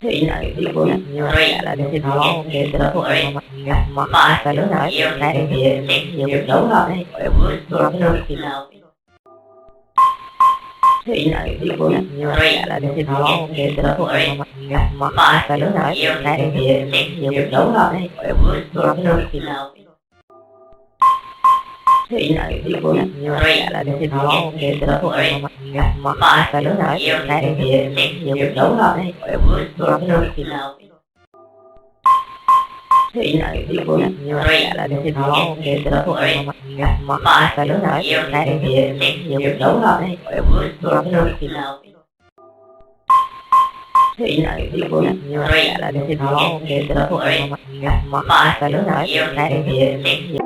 Thì này thì cô như là thì nó để đỡ mà phải lớn nói này thì nhiều việc đấu rồi đấy nó thì thì này thì cô như là thì nó để đỡ mà phải lớn nói này thì nhiều việc đấu rồi đấy nó thì thì này thì cô như là thì nó để đỡ mà phải lớn nói này thì nhiều việc đấu rồi đấy nó thì thì này thì cô như là thì nó để đỡ mà phải lớn nói này thì nhiều việc đấu rồi đấy nó thì thì này thì cô như là thì nó để đỡ mà phải lớn nói này thì